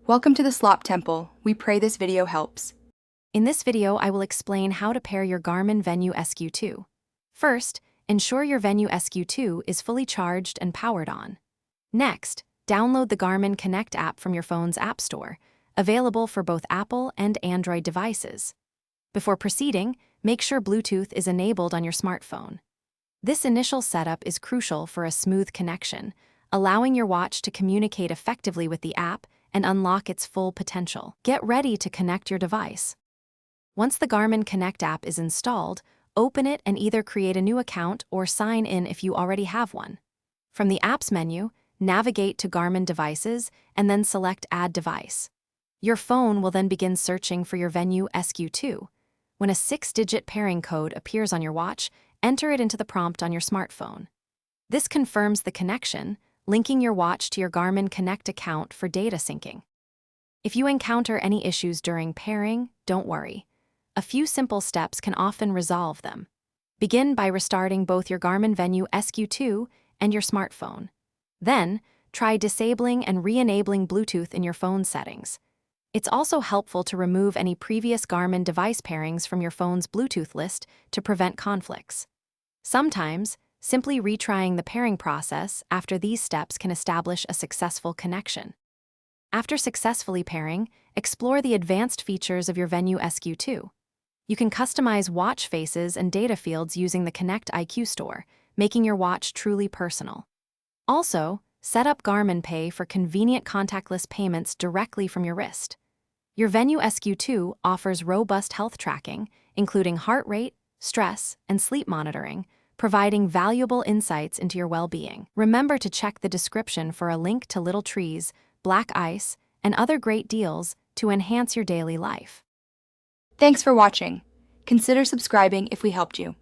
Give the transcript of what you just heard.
Welcome to the Slop Temple. We pray this video helps. In this video, I will explain how to pair your Garmin Venu Sq. First, ensure your Venu Sq is fully charged and powered on. Next, download the Garmin Connect app from your phone's App Store, available for both Apple and Android devices. Before proceeding, make sure Bluetooth is enabled on your smartphone. This initial setup is crucial for a smooth connection, allowing your watch to communicate effectively with the app and unlock its full potential. Get ready to connect your device. Once the Garmin Connect app is installed, open it and either create a new account or sign in if you already have one. From the Apps menu, navigate to Garmin Devices and then select Add Device. Your phone will then begin searching for your Venu Sq. When a 6-digit pairing code appears on your watch, enter it into the prompt on your smartphone. This confirms the connection, linking your watch to your Garmin Connect account for data syncing. If you encounter any issues during pairing, don't worry. A few simple steps can often resolve them. Begin by restarting both your Garmin Venu Sq and your smartphone. Then, try disabling and re-enabling Bluetooth in your phone settings. It's also helpful to remove any previous Garmin device pairings from your phone's Bluetooth list to prevent conflicts. Sometimes, simply retrying the pairing process after these steps can establish a successful connection. After successfully pairing, explore the advanced features of your Venu Sq. You can customize watch faces and data fields using the Connect IQ store, making your watch truly personal. Also, set up Garmin Pay for convenient contactless payments directly from your wrist. Your Venu Sq offers robust health tracking, including heart rate, stress, and sleep monitoring, providing valuable insights into your well-being. Remember to check the description for a link to little trees, black ice, and other great deals to enhance your daily life. Thanks for watching. Consider subscribing if we helped you.